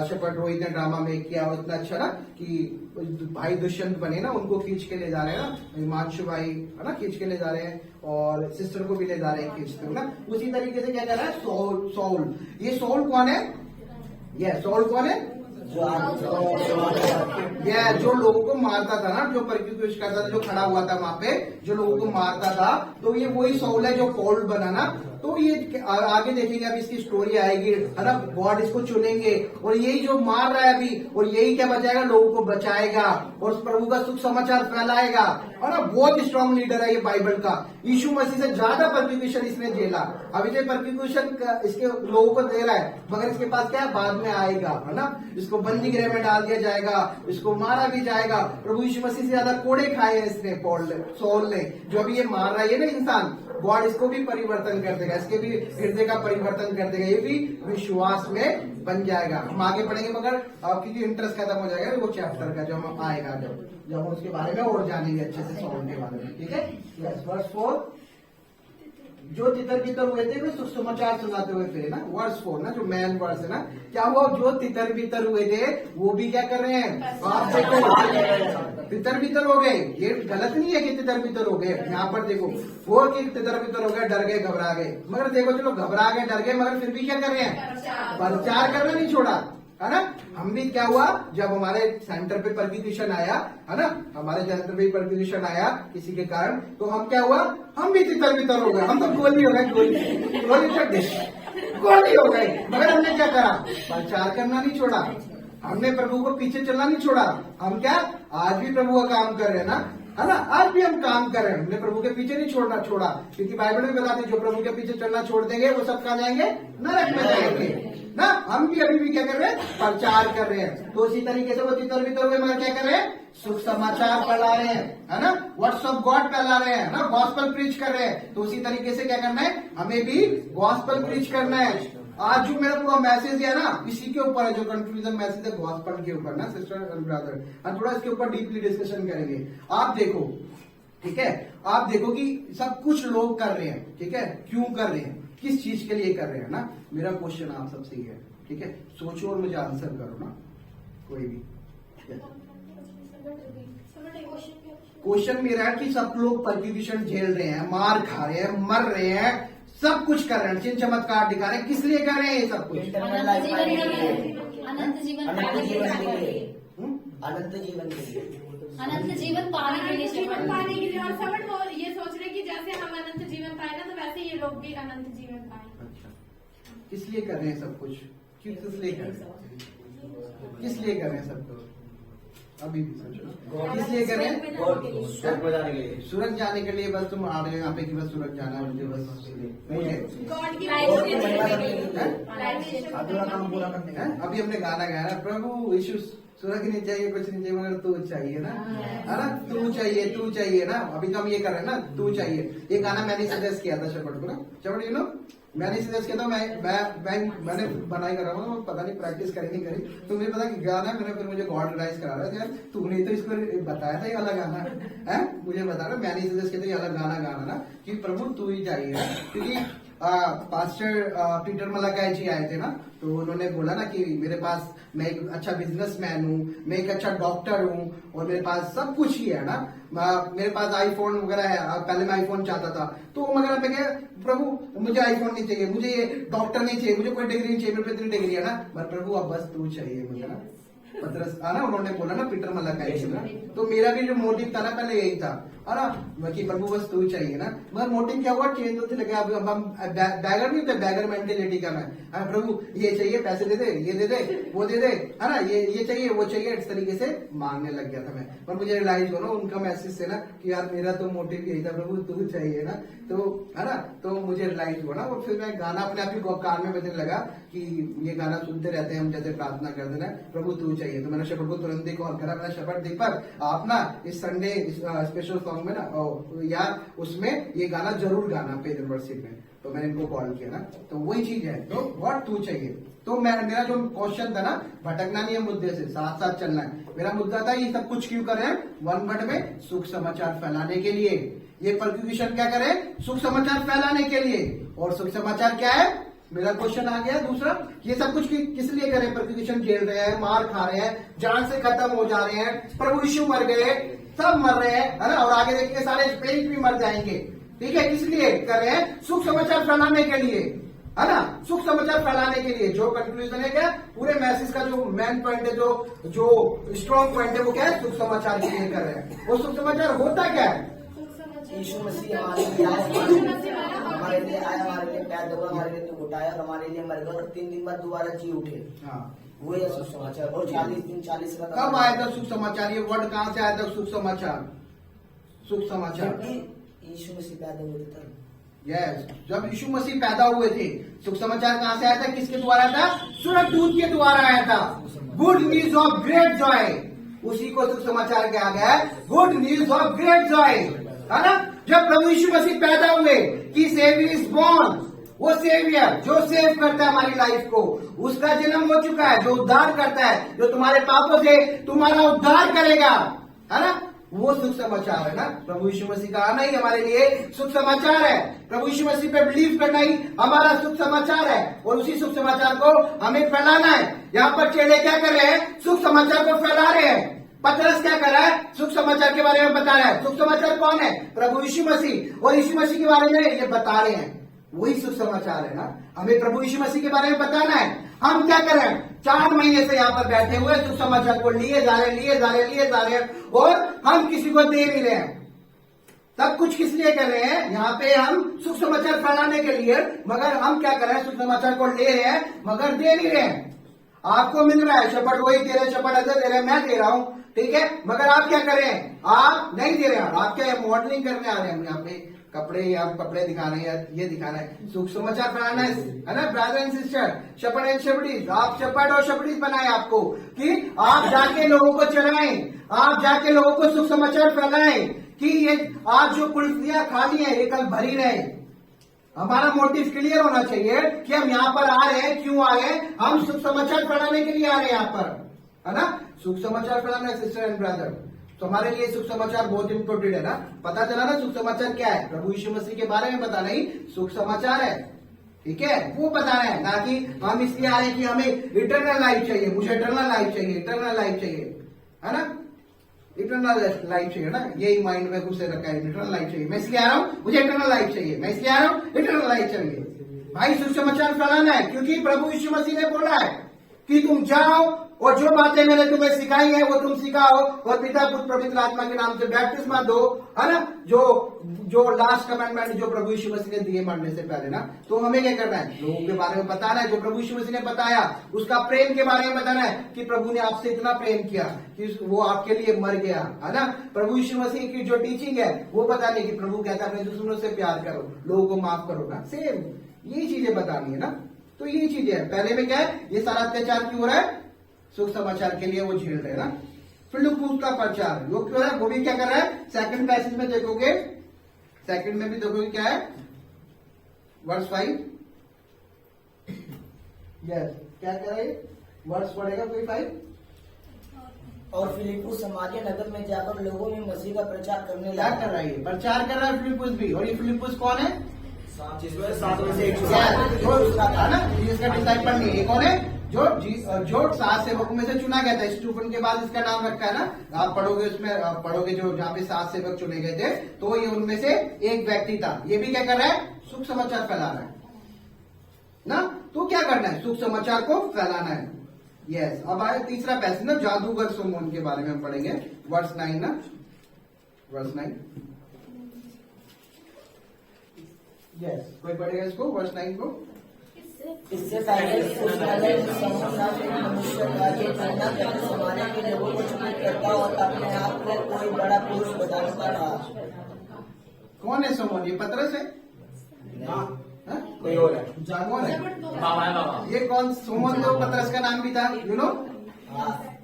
शपथ रोहित ने ड्रामा में किया इतना अच्छा ना, कि भाई दुष्यंत बने ना, उनको खींच के ले जा रहे हैं ना, हिमांशु भाई है ना, खींच के ले जा रहे हैं और सिस्टर को भी ले जा रहे हैं खींचते हुए ना। उसी तरीके से क्या कर रहा है सौल। ये सौल कौन है? ये सौल कौन है? जो लोगों को मारता था ना, जो परसिक्यूट करता था, जो खड़ा हुआ था वहां पे, जो लोगों को मारता था, तो ये वही सौल है जो पॉल बना ना। तो ये आगे देखेंगे, अब इसकी स्टोरी आएगी, है ना, गॉड इसको चुनेंगे और यही जो मार रहा है अभी, और यही क्या बचाएगा, लोगों को बचाएगा और उस प्रभु का सुख समाचार फैलाएगा। और ना बहुत स्ट्रांग लीडर है ये बाइबल का। यीशु मसीह से ज्यादा परसिक्यूशन इसने झेला। अभी जो परसिक्यूशन इसके लोगों को दे रहा है, मगर इसके पास क्या है, बाद में आएगा, है ना। इसको बंदी गृह में डाल दिया जाएगा, इसको मारा भी जाएगा। प्रभु यीशु मसीह से ज्यादा कोड़े खाए हैं इसने, सौल ने। जो अभी ये मार रहा है ना इंसान, गॉड इसको भी परिवर्तन कर देगा, इसके भी हृदय का परिवर्तन कर देगा, ये भी विश्वास में बन जाएगा। हम आगे पढ़ेंगे, मगर क्योंकि इंटरेस्ट खत्म हो जाएगा वो चैप्टर का, जब हम आएगा, जब हम उसके बारे में और जानेंगे अच्छे से सौल के बारे में, ठीक है। यस, वर्स 4, जो तितर बितर हुए थे वे सुख समाचार सुनाते हुए फिरे ना। वर्स 4 ना, जो मैन वर्स है ना, क्या हुआ, जो तितर बितर हुए थे वो भी क्या कर रहे हैं, आप देखो तितर बितर हो गए। ये गलत नहीं है कि तितर बितर हो गए, यहाँ पर देखो वो कि तितर बितर हो गए, डर गए, घबरा गए। मगर देखो, चलो घबरा गए, डर गए, मगर फिर भी क्या कर रहे हैं, प्रचार करना नहीं छोड़ा, है ना। हम भी क्या हुआ, जब हमारे सेंटर पे परसिक्यूशन आया, है ना, हमारे सेंटर पे परसिक्यूशन आया किसी के कारण, तो हम क्या हुआ, हम भी तितर बितर हो गए, हम तो गोली हो गए, गोली हो गए। मगर हमने क्या करा, प्रचार करना नहीं छोड़ा, हमने प्रभु को पीछे चलना नहीं छोड़ा। हम क्या आज भी प्रभु का काम कर रहे हैं ना, है ना, आज भी हम काम कर रहे हैं, हमने प्रभु के पीछे नहीं छोड़ा, क्योंकि बाइबल में बताते हैं जो प्रभु के पीछे चलना छोड़ देंगे वो सब कहाँ जाएंगे, नरक में जाएंगे ना। हम भी अभी भी क्या कर रहे हैं, प्रचार कर रहे हैं। तो इसी तरीके से वो तितर बितर हुए, मगर क्या कर रहे हैं, सुख समाचार फैला रहे हैं, है ना, वर्ड्स ऑफ गॉड फैला रहे हैं ना, गॉस्पेल प्रीच कर रहे हैं। तो उसी तरीके से क्या करना है, हमें भी गॉस्पेल प्रीच करना है। आज जो मेरा पूरा मैसेज है ना, इसी के ऊपर है, जो कंक्लूजन मैसेज है गॉस्पेल के ऊपर ना, सिस्टर एंड ब्रदर, हम थोड़ा इसके ऊपर डीपली डिस्कशन करेंगे। आप देखो, ठीक है, आप देखो कि सब कुछ लोग कर रहे हैं, ठीक है, क्यों कर रहे हैं, किस चीज के लिए कर रहे हैं ना। मेरा क्वेश्चन आप सबसे ही है, ठीक है, सोचो और मुझे आंसर करो ना, कोई भी। क्वेश्चन मेरा है कि सब लोग परसिक्यूशन झेल रहे हैं, मार खा रहे हैं, मर रहे हैं, सब कुछ कर रहे हैं, चिन्ह चमत्कार दिखा रहे हैं, किस लिए कर रहे हैं ये सब कुछ, अनंत जीवन पाने के लिए, जीवन पाने के लिए। और सब लोग ये सोच रहे कि जैसे हम अनंत जीवन पाए ना, तो वैसे ये लोग भी अनंत जीवन पाए। अच्छा, किस लिए कर रहे हैं सब कुछ, क्यों, किस लिए कर रहे हैं, किस लिए कर रहे हैं सब कुछ, अभी भी सोचो किस लिए कर रहे हैं, सूरज जाने के लिए। बस तुम आ रहे हो यहाँ पे कि बस सूरज जाना है मुझे, बस मुझे गॉड की अभी हमने गाना गाया ना, प्रभु यीशु सूरज नहीं चाहिए, कुछ नहीं चाहिए, मगर तू चाहिए ना, है ना, तू चाहिए ना। अभी तो हम ये कर रहे हैं ना, तू चाहिए। ये गाना मैंने सजेस्ट किया था शपथ को ना, शपथ यू नो, मैंने सजेस्ट किया था, मैंने बनाई कर रहा हूँ, पता नहीं प्रैक्टिस करी नहीं करी, तो मुझे पता कि गाना मैंने, फिर मुझे गॉड रिलाइज करा रहा था, यार तूने तो इसको बताया था ये वाला गाना है, मुझे बता रहा, मैंने सजेस्ट किया था ये वाला गाना गाना ना, कि प्रभु तू ही चाहिए। क्योंकि पास्टर पीटर मलाकाई जी आए थे ना, तो उन्होंने बोला ना कि मेरे पास, मैं एक अच्छा बिजनेसमैन हूँ, मैं एक अच्छा डॉक्टर हूँ, और मेरे पास सब कुछ ही है ना, मेरे पास आईफोन वगैरह है। पहले मैं आईफोन चाहता था, तो मगर मैं क्या, प्रभु मुझे आईफोन नहीं चाहिए, मुझे ये डॉक्टर नहीं चाहिए, मुझे कोई डिग्री नहीं चाहिए, मेरे पे इतनी डिग्री है ना, पर प्रभु अब बस तू चाहिए मुझे ना। पतरस ना, उन्होंने बोला ना पीटर मलाकाई जी ना, तो मेरा भी जो मोटिव था ना पहले यही था, है ना, कि प्रभु बस तू चाहिए ना। मगर मोटिव क्या हुआ, चेंज होते लगे। अब हम बैगर नहीं होते, बैगर मेंटेलिटी का मैं, प्रभु ये चाहिए, पैसे दे दे, ये दे दे, वो दे दे, है ना, ये चाहिए, वो चाहिए, इस तरीके से मांगने लग गया था मैं। पर मुझे रियलाइज हो ना उनका मैसेज से ना, कि यार मेरा तो मोटिव यही था, प्रभु तू चाहिए ना, तो है ना, तो मुझे रियलाइज हुआ ना। और फिर मैं गाना अपने आप ही कान में बजने लगा, कि ये गाना सुनते रहते हैं हम जैसे प्रार्थना करते ना, प्रभु तू चाहिए। चाहिए। तो मैंने शेपर्ड को तुरंत ही कॉल करा, मैंने शेपर्ड दीपक आप ना इस संडे स्पेशल सॉन्ग में ना यार उसमें ये गाना जरूर गाना पेज मेंबरशिप में। तो मैंने इनको कॉल किया ना, तो वही चीज है। तो व्हाट तू चाहिए, तो मेरा जो क्वेश्चन था ना, भटकना नहीं है मुद्दे से, साथ साथ चलना है। मेरा मुद्दा था ये सब कुछ क्यों कर रहे हैं, वन वर्ड में सुख समाचार फैलाने के लिए। ये परक्यूशन क्या करे, सुख समाचार फैलाने के लिए। और सुख समाचार क्या है, मेरा क्वेश्चन आ गया दूसरा, ये सब कुछ किस लिए करें, परक्यूशन झेल रहे हैं, मार खा रहे हैं, जान से खत्म हो जा रहे हैं, प्रभु यीशु मर गए, सब मर रहे हैं, है ना, और आगे देखिए सारे स्पेन भी मर जाएंगे। ठीक है, किस लिए कर रहे हैं, सुख समाचार फैलाने के लिए, है ना, सुख समाचार फैलाने के लिए। जो कंक्लूजन है क्या, पूरे मैसेज का जो मेन पॉइंट है, जो स्ट्रॉन्ग पॉइंट है, वो क्या है, सुख समाचार के लिए कर रहे हैं। वो सुख समाचार होता क्या है, यीशु मसीह हमारे लिए आया, हमारे लिए आया, हमारे लिए पैर दबा, हमारे लिए उठाया और हमारे लिए मर गया और 3 दिन बाद दोबारा जी उठे। हाँ, वो है सुख समाचार। और 40 दिन 40 रात कब आया था सुख समाचार, ये वर्ड कहां से आया था सुख समाचार, सुख समाचार यीशु मसीह पैदा हुए थे तब। यस, जब यीशु मसीह पैदा हुए थे, सुख समाचार कहां से आया था, किसके द्वारा था, स्वर्गदूत के द्वारा आया था। Good news of great Joy, उसी को सुख समाचार कहा गया है, good news of great Joy, है ना। जब प्रभु यीशु मसीह पैदा हुए कि सेवियर इज बोर्न, वो सेवियर जो सेव करता है हमारी लाइफ को, उसका जन्म हो चुका है, जो उद्धार करता है, जो तुम्हारे पापों से तुम्हारा उद्धार करेगा, है ना, वो सुख समाचार है ना। प्रभु यीशु मसीह का आना ही हमारे लिए सुख समाचार है। प्रभु यीशु मसीह पे बिलीव करना ही हमारा सुख समाचार है, और उसी सुख समाचार को हमें फैलाना है। यहाँ पर चेले क्या कर रहे हैं, सुख समाचार को फैला रहे हैं। पतरस क्या कर रहा है, सुख समाचार के बारे में बता रहा है। सुख समाचार कौन है, प्रभु यीशु मसीह, और यीशु मसीह के बारे में ये बता रहे हैं, वही सुख समाचार है ना। हमें प्रभु यीशु मसीह के बारे में बताना है। हम क्या कर रहे हैं, 4 महीने से यहाँ पर बैठे हुए सुख समाचार को लिए जा रहे हैं, और हम किसी को दे नहीं रहे हैं। सब कुछ किस लिए कर रहे हैं, यहाँ पे हम सुख समाचार फैलाने के लिए, मगर हम क्या कर रहे हैं, सुख समाचार को ले रहे हैं मगर दे नहीं रहे हैं। आपको मिल रहा है, शपथ वही दे रहे, शपथ अदर दे रहे, मैं दे रहा हूं, ठीक है, मगर आप क्या कर रहे हैं, आप नहीं दे रहे हैं। आप क्या मॉडलिंग करने आ रहे हैं, हम यहाँ पे कपड़े या कपड़े दिखाने या ये दिखाना है, सुख समाचार फैलाना है ना। ब्रदर एंड सिस्टर, शपथ एंड शपड़ीज, आप शपथ और शपड़ीज बनाए आपको, कि आप जाके लोगों को चलाएं, आप जाके लोगों को सुख समाचार फैलाएं, कि ये आज जो कुल्फियां खाली है ये कल भरी रहे। हमारा मोटिव क्लियर होना चाहिए कि हम यहाँ पर आ रहे हैं, क्यों आ रहे हैं, हम सुख समाचार फैलाने के लिए आ रहे हैं यहाँ पर, है ना। सुख समाचार फैलाना है सिस्टर एंड ब्रदर, तो हमारे लिए सुख समाचार बहुत इंपॉर्टेंट है ना। पता चला ना सुख समाचार क्या है, प्रभु यीशु मसीह के बारे में बताना ही सुख समाचार है, ठीक है, वो बताना है, ना कि हम इसलिए आ रहे हैं कि हमें इटर्नल लाइफ चाहिए, मुझे इटर्नल लाइफ चाहिए, इटर्नल लाइफ चाहिए, है ना, इटर्नल लाइफ चाहिए ना, यही माइंड में घुसे रखा है, इटर्नल लाइफ चाहिए, मैं इसलिए आ रहा हूं, मुझे इटर्नल लाइफ चाहिए, मैं इसलिए आ रहा हूं, इटर्नल लाइफ चाहिए। भाई सुख समाचार फैलाना है, क्योंकि प्रभु यीशु मसीह ने बोला है कि तुम जाओ और जो बातें मैंने तुम्हें सिखाई है वो तुम सिखाओ, और पिता पुत्र पवित्र आत्मा के नाम से बैप्टिस्मा दो, है ना, जो लास्ट कमांडमेंट जो प्रभु यीशु मसीह ने दिए मरने से पहले ना। तो हमें क्या करना है, लोगों के बारे में बताना है, जो प्रभु यीशु मसीह ने बताया उसका प्रेम के बारे में बताना है, कि प्रभु ने आपसे इतना प्रेम किया कि वो आपके लिए मर गया, है ना। प्रभु यीशु मसीह की जो टीचिंग है वो बताने की, प्रभु कहता है अपने दुश्मनों से प्यार करो, लोगों को माफ करो ना, सेम यही चीजें बतानी है ना। तो यही चीजें है, पहले में क्या है, ये सारा अत्याचार क्यों हो रहा है, सुख समाचार के लिए वो झेल रहे हैं ना। फिलिप्पुस का प्रचार वो क्यों है, वो भी क्या कर रहा है, सेकंड पैसेज में देखोगे, सेकंड में भी देखोगे क्या है, वर्स 5, यस, क्या कह रहा है, वर्स पढ़ेगा कोई 5। और फिलिप्पुस समारिया नगर में जाकर लोगों में मसीह का प्रचार करने क्या लगा। कर रहा है, प्रचार कर रहा है फिलिप्पुस भी। और ये फिलिप्पुस कौन है, जिसमें 7 में से एक है ना, जिसका डिसाइपल नहीं है, कौन है, जो 7 सेवकों में से चुना गया था। स्टीफन के बाद इसका नाम रखा है ना, आप पढ़ोगे उसमें, आप पढ़ोगे जो जहाँ पे 7 सेवक चुने गए थे, तो ये उनमें से एक व्यक्ति था। ये भी क्या कर रहा है, सुख समाचार फैला रहा है ना। तो क्या करना है, सुख समाचार को फैलाना है। यस, अब आए तीसरा पैसेज ना, जादूगर सोमोन के बारे में हम पढ़ेंगे, वर्स 9 ना, वर्स 9। यस, कोई पढ़ेगा इसको, वर्स 9 को। इससे पहले उस नगर में समुद्र में मनुष्य का ये कहना कि अपने समाने के लोगों को चुप करता और अपने आप को कोई बड़ा पुरुष बताता था। कौन है सोमोन, ये पतरस है, कोई और है, कौन है, शपथ दो। बाबा है बाबा। ये कौन सोमोन, जो पतरस का नाम भी था, यू नो,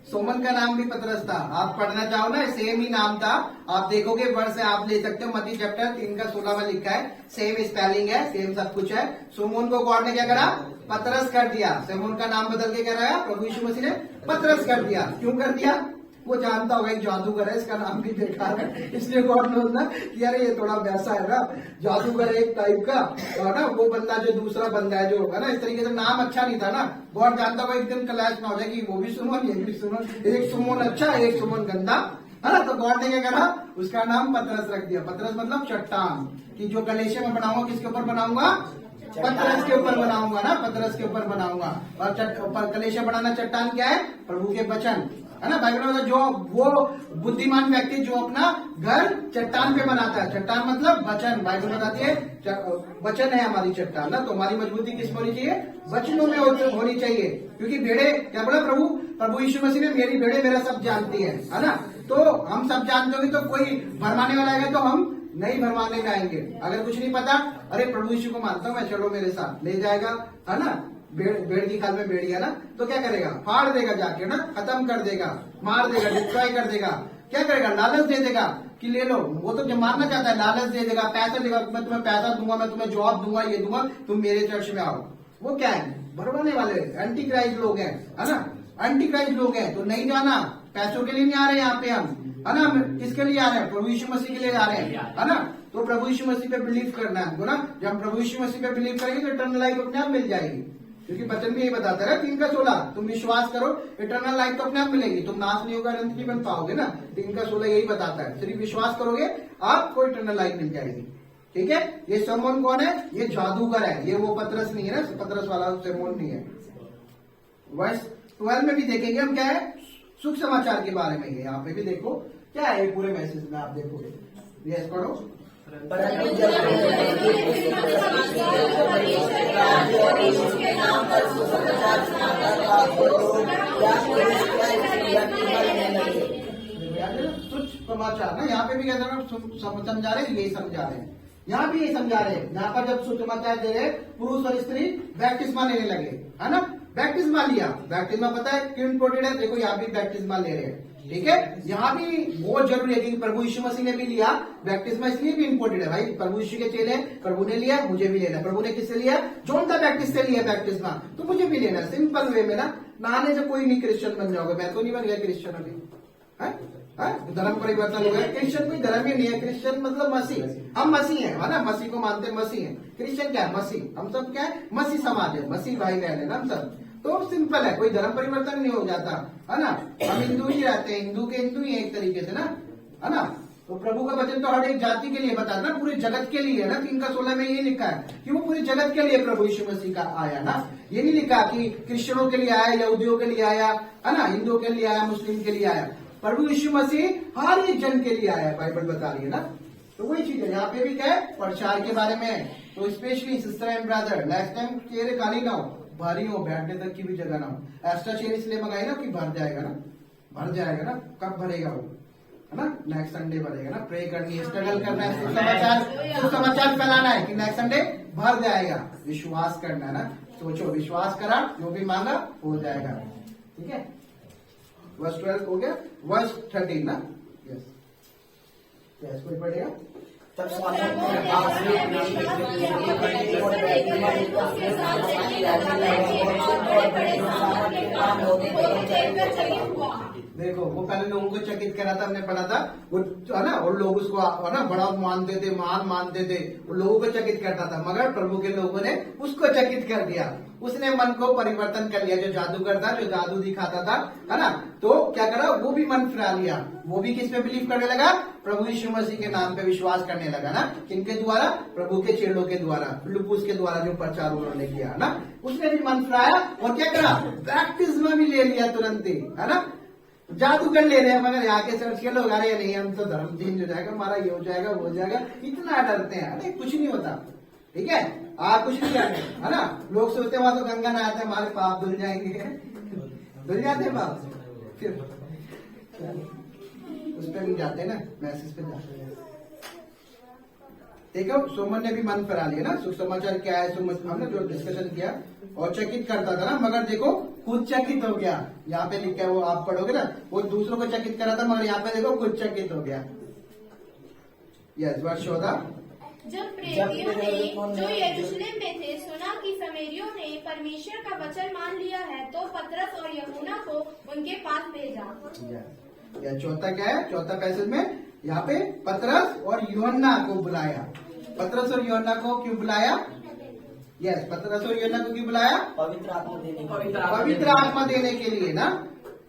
सोमन का नाम भी पतरस था। आप पढ़ना चाहो ना, सेम ही नाम था। आप देखोगे वर्ड से आप ले सकते हो। मत्ती चैप्टर 3 का 16 में लिखा है, सेम स्पेलिंग है, सेम सब कुछ है। सोमोन को गॉड ने क्या करा? पतरस कर दिया। सोमोन का नाम बदल के क्या रहा? प्रभु यीशु मसीह ने पतरस कर दिया। क्यों कर दिया? वो जानता होगा एक जादूगर है, इसका नाम भी देखा है, इसलिए गॉड नोज ना कि यार ये थोड़ा वैसा है ना, जादूगर एक टाइप का, और ना वो बंदा जो दूसरा बंदा है जो होगा ना, इस तरीके से नाम अच्छा नहीं था ना। गॉड जानता होगा एक दिन क्लैश ना हो जाए कि वो भी सुमन ये भी सुमन, एक सुमन अच्छा एक सुमन गंदा है ना। तो गॉड ने क्या करा? उसका नाम पतरस रख दिया। पतरस मतलब चट्टान, कि जो कलेशिया में बनाऊंगा किसके ऊपर बनाऊंगा? पतरस के ऊपर बनाऊंगा ना, पतरस के ऊपर बनाऊंगा। और कलेशिया बनाना चट्टान क्या है? प्रभु के वचन है ना। बाइबल में जो वो बुद्धिमान व्यक्ति जो अपना घर चट्टान पे बनाता है, चट्टान मतलब वचन। बाइबल बताती है वचन है हमारी चट्टान ना। तो हमारी मजबूती किस होनी चाहिए? वचनों में होनी चाहिए। क्योंकि भेड़े क्या बोला प्रभु यीशु मसीह ने, मेरी भेड़े मेरा सब जानती है ना। तो हम सब जानते होंगे, तो कोई भरमाने वाला आएगा तो हम नहीं भरमाने में आएंगे। अगर कुछ नहीं पता, अरे प्रभु यीशु को मानता हूं मैं, चलो मेरे साथ ले जाएगा है ना। भेड़ की खाल में भेड़ी है ना, तो क्या करेगा? फाड़ देगा जाके ना, खत्म कर देगा, मार देगा, डिस्ट्रॉय कर देगा। क्या करेगा? लालच दे देगा कि ले लो। वो तो जो मारना चाहता है लालच दे देगा, पैसा देगा, मैं तुम्हें पैसा दूंगा, मैं तुम्हें जॉब दूंगा, ये दूंगा, तुम मेरे चर्च में आओ। वो क्या है? भरवाने वाले एंटी क्राइस्ट लोग हैं है ना। एंटी क्राइस्ट लोग हैं तो नहीं जाना। पैसों के लिए नहीं आ रहे यहाँ पे हम, है ना। किसके लिए आ रहे हैं? प्रभु यीशु मसीह के लिए आ रहे हैं, है ना। तो प्रभु यीशु मसीह पे बिलीव करना है हमको ना। जब हम प्रभु यीशु मसीह पे बिलीव करेंगे तो इटर्नल लाइफ अपने आप मिल जाएगी। क्योंकि वचन भी यही बताता है 3 का 16, तुम विश्वास करो इटर्नल लाइफ तो अपने आप मिलेगी। तुम नाश नहीं होगा, अनंत नहीं बन पाओगे ना। 3 का 16 यही बताता है। सिर्फ विश्वास करोगे आपको इटर्नल लाइफ मिल जाएगी। ठीक है। ये सोमोन कौन है? ये जादूगर है। ये वो पतरस नहीं है ना, पतरस वाला सोमोन नहीं है। वर्ष 12 में भी देखेंगे हम क्या है, सुख समाचार के बारे में। ये यहाँ पे भी देखो क्या है, पूरे मैसेज में आप देखोगे। यस पढ़ो। परंतु जब उसके नाम पर सुसमाचार सुनाता था तो लोग क्या मरने लगे। सुख समाचार ना, यहाँ पे भी क्या समझा रहे हैं, यही समझा रहे हैं। यहाँ भी यही समझा रहे हैं। यहाँ पर जब सुख समाचार दे रहे, पुरुष और स्त्री बैप्टिस्मा लेने लगे, है ना। बैप्टिस्मा लिया। बैप्टिस्मा पता है क्यों इम्पोर्टेंट है? देखो यहाँ भी बैप्टिस्मा ले रहे हैं। ठीक है। यहाँ भी बहुत जरूरी है कि प्रभु यीशु मसीह ने भी लिया बैप्टिस्मा, इसलिए भी इम्पोर्टेंट है भाई। प्रभु यीशु के चेले प्रभु ने लिया, मुझे भी लेना। प्रभु ने किससे लिया? जॉन द बैप्टिस्ट से लिया बैप्टिस्मा, तो मुझे भी लेना। सिंपल वे में ना, नहाने से कोई नहीं क्रिश्चियन बन जाओगे। मैं तो नहीं बन गया क्रिश्चियन अभी, धर्म परिवर्तन हो गया। क्रिश्चियन कोई धर्म ही नहीं है। क्रिश्चियन मतलब मसीह, हम मसीह हैं, है ना। मसीह को मानते हैं, मसीह है। क्रिश्चियन क्या है? मसीह। हम सब क्या है? मसीह समाज है, मसीह भाई बहन है ना हम सब। तो सिंपल है, कोई धर्म परिवर्तन नहीं हो जाता, है ना। हम हिंदू ही रहते हैं, हिंदू के हिंदू ही है एक तरीके से ना, है ना। तो प्रभु का वचन तो हर एक जाति के लिए बताता है, पूरे जगत के लिए ना। 3 का 16 में ये लिखा है कि वो पूरे जगत के लिए प्रभु यीशु मसीह का आया ना। ये नहीं लिखा कि क्रिश्चियनों के लिए आया, यहूदियों के लिए आया, है ना, हिंदुओं के लिए आया, मुस्लिम के लिए आया। प्रभु यीशु मसीह हर एक जन के लिए आया, बाइबल बता रही है ना। तो वही चीज है। यहाँ पे भी क्या है? प्रचार के बारे में है। तो specially sister and brother, next time चेहरे खाली ना हो, भारी हो, बैठने तक की भी जगह ना हो। एक्स्ट्रा चेयर इसलिए मंगाई ना कि भर जाएगा ना, भर जाएगा ना। कब भरेगा वो, है ना? नेक्स्ट संडे भरेगा ना। प्रे करनी है, स्ट्रगल करना है, सुसमाचार फैलाना है कि नेक्स्ट संडे भर जाएगा। विश्वास करना है ना। सोचो, विश्वास करा, जो भी मांगा हो जाएगा। ठीक है। वर्ष 12 हो गया। वर्ष 13 ना। यस, यस, कोई पढ़ेगा? तब स्वामी ने आखिरी देखो, वो पहले लोगों को चकित करा था, हमने पढ़ा था वो, है ना। और लोग उसको है ना बड़ा मानते थे, महान मानते थे, वो लोगों को चकित करता था। मगर प्रभु के लोगों ने उसको चकित कर दिया। उसने मन को परिवर्तन कर लिया। जो जादूगर था, जो जादू दिखाता था, है ना, तो क्या करा? वो भी मन फिरा लिया। वो भी किस पे बिलीव करने लगा? प्रभु यीशु मसीह के नाम पे विश्वास करने लगा ना। किनके द्वारा? प्रभु के चेलों के द्वारा, फिलिप्पुस के द्वारा जो प्रचार उन्होंने किया ना। उसने भी मन फिराया और क्या करा? बैप्टिस्मा भी ले लिया तुरंत ही, है ना। जादूगर ले रहे हैं, मगर यहाँ के चर्च के लोग, अरे नहीं हम तो धर्म चेंज हो जाएगा, हमारा ये हो जाएगा, वो हो जाएगा, इतना डरते हैं। अरे कुछ नहीं होता। ठीक है। आप कुछ नहीं करते, है ना। लोग सोचते हैं वहां तो गंगा नहाते हैं, हमारे पाप धुल जाएंगे। धुल जाते हैं पाप, फिर उस पर नहीं जाते ना, मैसेज पे जाते हैं। देखो, सोमन ने भी मन करा लिया ना। सुसमाचार क्या है, हमने जो डिस्कशन किया और चकित करता था ना। मगर देखो खुद चकित हो गया। यहाँ पे लिखा है, वो आप पढ़ोगे ना, वो दूसरों को चकित करा था, मगर यहाँ पे देखो खुद चकित हो गया। यस, वर्ष 14। जब प्रेरियों ने जो यरूशलेम में थे सुना कि सामरियों ने परमेश्वर का वचन मान लिया है, तो पतरस और यूहन्ना को उनके पास भेजा। या चौथा क्या है, चौथा पैसेज में यहाँ पे पतरस और यूहन्ना को बुलाया। पतरस और यूहन्ना को क्यों बुलाया? यस, पतरस और यूहन्ना को क्यों बुलाया? पवित्र आत्मा देने के लिए। पवित्र आत्मा देने के लिए ना,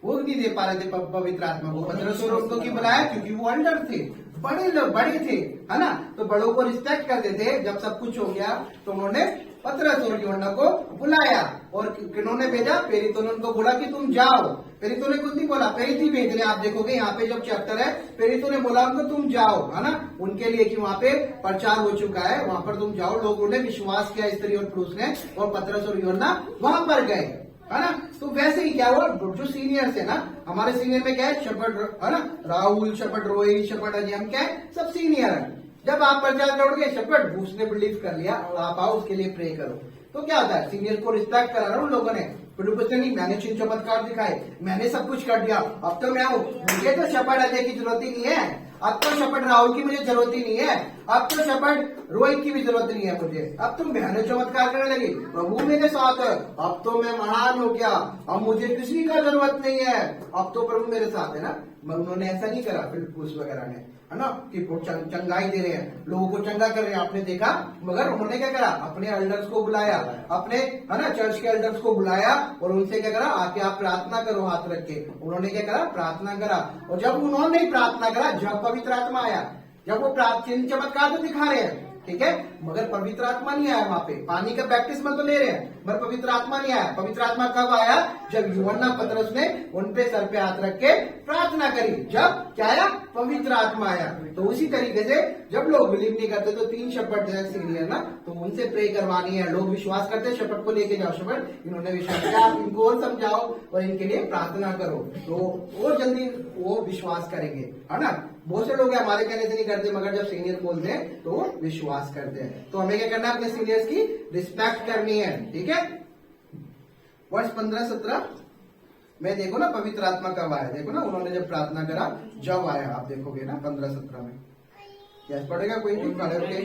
वो नहीं दे पा रहे थे पवित्र आत्मा को। पतरस और उनको क्यों बुलाया? क्योंकि वो अल्डर थे, बड़े लोग, बड़े थे, है ना, तो बड़ों को रिस्पेक्ट करते थे। जब सब कुछ हो गया तो उन्होंने पतरस और यूहन्ना को बुलाया और किन्होंने भेजा? प्रेरितों ने उनको बोला कि तुम जाओ। प्रेरितों ने कुछ नहीं बोला, प्रेरित ही भेज रहे। आप देखोगे यहाँ पे जब चैप्टर है, प्रेरितों ने बोला उनको तुम जाओ, है ना, उनके लिए कि वहाँ पे प्रचार हो चुका है, वहाँ पर तुम जाओ। लोगों ने विश्वास किया, स्त्री और पुरुष ने, और पतरस और यूहन्ना वहां पर गए, है ना। तो वैसे ही क्या हुआ, जो सीनियर्स है ना, हमारे सीनियर में क्या है, शपथ, है ना, राहुल, शपथ रोहित, शपथ अजय, हम क्या है, सब सीनियर है। जब आप प्रचार करोगे, शपथ उसने बिलीव कर लिया और आप आओ उसके लिए प्रे करो, तो क्या होता है, सीनियर को रिस्पेक्ट करा ना उन लोगों ने। फिलिप्पुस ने नहीं, मैंने 6 चमत्कार दिखाए, मैंने सब कुछ कर दिया, अब तो मैं आऊं, मुझे तो शपथ अजय की जरूरत ही नहीं है, अब तो शपथ राहुल की मुझे जरूरत ही नहीं है, अब तो शपथ रोहित की भी जरूरत नहीं है मुझे, अब तुम मैंने चमत्कार करने लगी, प्रभु मेरे साथ है, अब तो मैं महान हो गया, अब मुझे किसी का जरूरत नहीं है, अब तो प्रभु मेरे साथ है ना। मगर उन्होंने ऐसा नहीं करा फिलिप्पुस वगैरह ने, है ना, कि चंगाई दे रहे हैं, लोगों को चंगा कर रहे हैं, आपने देखा। मगर उन्होंने क्या करा, अपने एल्डर्स को बुलाया, अपने, है ना, चर्च के एल्डर्स को बुलाया और उनसे क्या करा, आके आप प्रार्थना करो हाथ रख के। उन्होंने क्या करा, प्रार्थना करा। और जब उन्होंने प्रार्थना करा, जब पवित्र आत्मा आया, जब वो चिन्ह चमत्कार तो दिखा रहे हैं, ठीक है, मगर पवित्र आत्मा नहीं आया वहां पे। पानी का बैप्टिस्म तो ले रहे हैं, मगर पवित्र आत्मा नहीं आया। पवित्र आत्मा कब आया? जब यूहन्ना पतरस ने उनपे सर पे हाथ रख के प्रार्थना करी, जब क्या आया, पवित्र आत्मा आया। तो उसी तरीके से जब लोग बिलीव नहीं करते तो 3 शपथ है सीनियर ना, तो उनसे प्रे करवानी है। लोग विश्वास करते हैं, शपथ को लेके जाओ, शपथ इन्होंने विश्वास किया, आप इनको और समझाओ और इनके लिए प्रार्थना करो, तो और जल्दी वो विश्वास करेंगे, है ना। बहुत से लोग हमारे कहने से नहीं करते, मगर जब सीनियर बोलते हैं तो वो विश्वास करते हैं। तो हमें क्या करना है, अपने सीनियर्स की रिस्पेक्ट करनी है, ठीक है। वर्ष 15-17 में देखो ना, पवित्र आत्मा कब आया, देखो ना, उन्होंने जब प्रार्थना करा जब आया, आप देखोगे ना 15-17 में। यस, पढ़ेगा कोई नहीं, खड़े होके,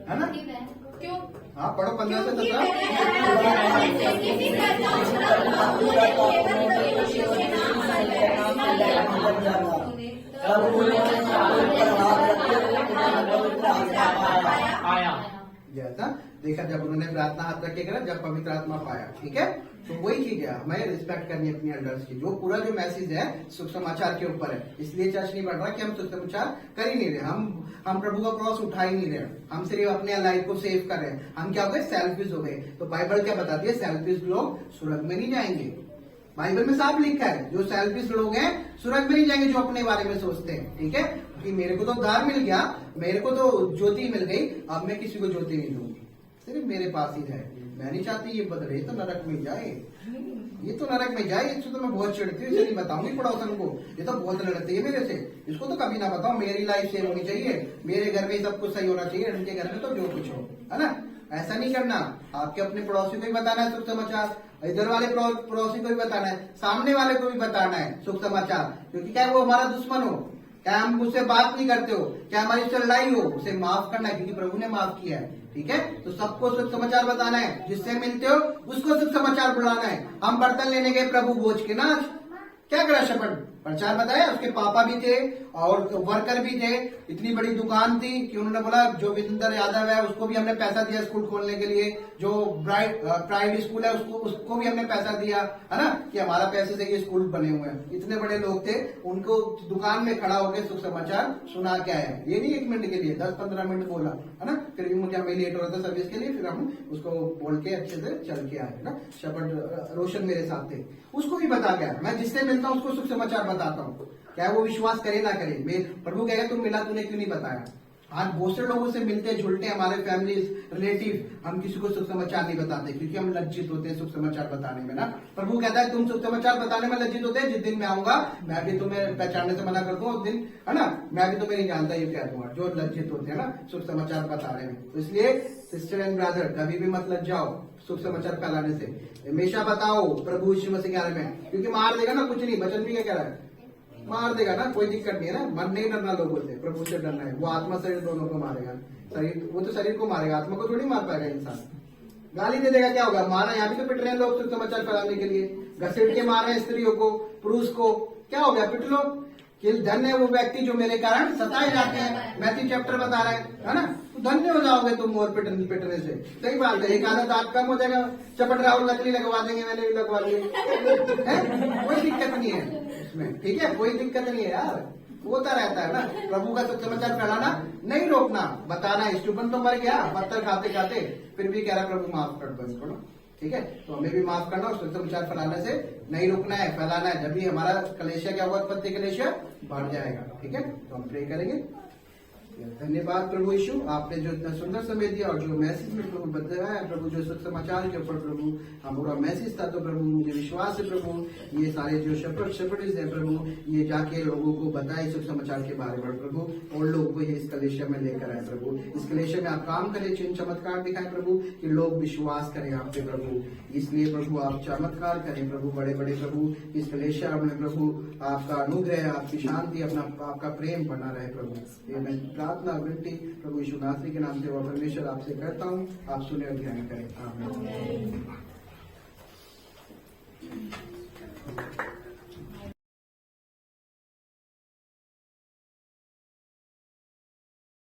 है ना। क्यों? हाँ, पढ़ो 15 से 17। जैसा देखा, जब उन्होंने प्रार्थना हाथ रख के करा, जब पवित्र आत्मा पाया, ठीक है। तो वही चीज है, हमें रिस्पेक्ट करनी है अपनी एल्डर्स की। जो पूरा जो मैसेज है सुख समाचार के ऊपर है, इसलिए चर्च नहीं बढ़ रहा कि हम सुख समाचार कर ही नहीं रहे, हम प्रभु का क्रॉस उठा ही नहीं रहे, हम सिर्फ अपने लाइफ को सेव कर रहे हैं। हम क्या हो गए, सेल्फिश हो गए। तो बाइबल क्या बताती है, सेल्फिश लोग स्वर्ग में नहीं जाएंगे। बाइबल में साफ लिखा है, जो सेल्फिश लोग हैं स्वर्ग में नहीं जाएंगे, जो अपने बारे में सोचते हैं, ठीक है, कि मेरे को तो उद्धार मिल गया, मेरे को तो ज्योति मिल गई, अब मैं किसी को ज्योति नहीं दूंगी, सिर्फ मेरे पास ही है। मैं नहीं चाहती ये बदले, तो नरक में जाए, ये तो नरक में जाए, इसको तो मैं बहुत चिढ़ती हूँ, इसे नहीं बताऊंगी पड़ोसन को, ये तो बहुत लड़ती है मेरे से, इसको तो कभी ना बताओ। मेरी लाइफ सेव होनी चाहिए, मेरे घर में सब कुछ सही होना चाहिए, उनके घर में तो जो कुछ हो, है ना। ऐसा नहीं करना, आपके अपने पड़ोसी को भी बताना है सुख समाचार, इधर वाले पड़ोसी को भी बताना है, सामने वाले को भी बताना है सुख समाचार, क्योंकि क्या वो हमारा दुश्मन हो, क्या हम उससे बात नहीं करते हो, क्या हमारी उससे लड़ाई हो, उसे माफ करना है, क्योंकि प्रभु ने माफ किया है, ठीक है। तो सबको सुख समाचार बताना है, जिससे मिलते हो उसको सुख समाचार बुलाना है। हम बर्तन लेने गए, प्रभु बोझ के ना क्या करा, शपथ प्रचार बताया, उसके पापा भी थे और वर्कर भी थे, इतनी बड़ी दुकान थी कि उन्होंने बोला जो विजेंद्र यादव है उसको भी हमने पैसा दिया स्कूल खोलने के लिए, जो प्राइड स्कूल है उसको भी हमने पैसा दिया, है ना, कि हमारा पैसे से ये स्कूल बने हुए हैं। इतने बड़े लोग थे, उनको दुकान में खड़ा होकर सुख समाचार सुना के आए। ये नहीं 1 मिनट के लिए, 10-15 मिनट बोला, है ना, फिर भी मुझे हमें लेट हो रहा था सर्विस के लिए, फिर हम उसको बोल के अच्छे से चल के आए ना। शपथ रोशन मेरे साथ थे, उसको भी बता गया, मैं जिससे मिलता हूँ उसको सुख समाचार बताता हूँ, क्या वो विश्वास करे ना करे। मैं प्रभु कहेगा तुम मिला, तूने क्यों नहीं बताया, आज बहुत से लोगों से मिलते जुलते हैं, हमारे फैमिली रिलेटिव, हम किसी को शुभ समाचार नहीं बताते क्योंकि हम लज्जित होते हैं शुभ समाचार बताने में ना। प्रभु कहता है तुम शुभ समाचार बताने में लज्जित होते हैं, जिस दिन मैं आऊंगा मैं भी तुम्हें पहचानने से मना कर दूंगा, उस दिन है ना मैं भी तुम्हें नहीं जानता ये कह दूंगा, जो लज्जित होते हैं ना शुभ समाचार बताने में। तो इसलिए सिस्टर एंड ब्रदर कभी भी मत लज्जाओ शुभ समाचार फैलाने से, हमेशा बताओ प्रभु यीशु मसीह के बारे में, क्योंकि मार देगा ना कुछ नहीं, वचन भी क्या कह रहा है मार देगा ना, कोई दिक्कत नहीं है ना, मन नहीं डरना लोगों से, प्रभु से डरना है। वो आत्मा शरीर दोनों को मारेगा, शरीर वो तो शरीर को मारेगा, आत्मा को थोड़ी मार पाएगा इंसान। गाली दे देगा क्या होगा, मारा, यहाँ भी तो पिट रहे हैं लोग शुभ समाचार फैलाने के लिए, घसीट के मार रहे हैं स्त्रियों को पुरुष को, क्या हो गया पिट लो। कि धन्य है वो व्यक्ति जो मेरे कारण सताए जाते हैं, मैथ्यू चैप्टर बता रहा है ना, तो धन्य हो जाओगे तुम और पिटने से। सही बात है, एक आधा दांत कम हो जाएगा, चपट राहुल नकली लगवा देंगे, मैंने भी लगवा दिए, कोई दिक्कत नहीं है इसमें, ठीक है, कोई दिक्कत नहीं है यार, होता रहता है ना। प्रभु का शुभ समाचार फैलाना नहीं रोकना, बताना। स्टीफन तो मर गया पत्थर खाते खाते, फिर भी कह रहा प्रभु माफ कर दो इसको ना, ठीक है। तो हमें भी माफ करना और शुभ समाचार फैलाने से नहीं रुकना है, फैलाना है। जब भी हमारा कलेशिया क्या हुआ, उत्पत्ति कलेशिया बढ़ जाएगा, ठीक है। तो हम प्रे करेंगे। धन्यवाद प्रभु यीशु, आपने जो इतना सुंदर समय दिया और जो मैसेज में प्रभु बताया प्रभु, जो शुभ समाचार के ऊपर प्रभु हम पूरा मैसेज था, तो प्रभु मुझे विश्वास है प्रभु ये सारे जो शेपर्ड्स है प्रभु, ये जाके लोगों को बताए शुभ समाचार के बारे में प्रभु, और लोगों को ये इस कलेशिया में लेकर आए प्रभु। इस कलेशिया में आप काम करें, चिन्ह चमत्कार दिखाएं प्रभु, कि लोग विश्वास करें आप पे प्रभु। इसलिए प्रभु आप चमत्कार करें प्रभु, बड़े बड़े प्रभु इस कलेशिया में प्रभु, आपका अनुग्रह, आपकी शांति, अपना आपका प्रेम बना रहे प्रभु। ये मैं प्रार्थना विनती प्रभु यीशु नासरी के नाम से वो परमेश्वर आपसे करता हूँ, आप सुने और ध्यान करें। आमीन।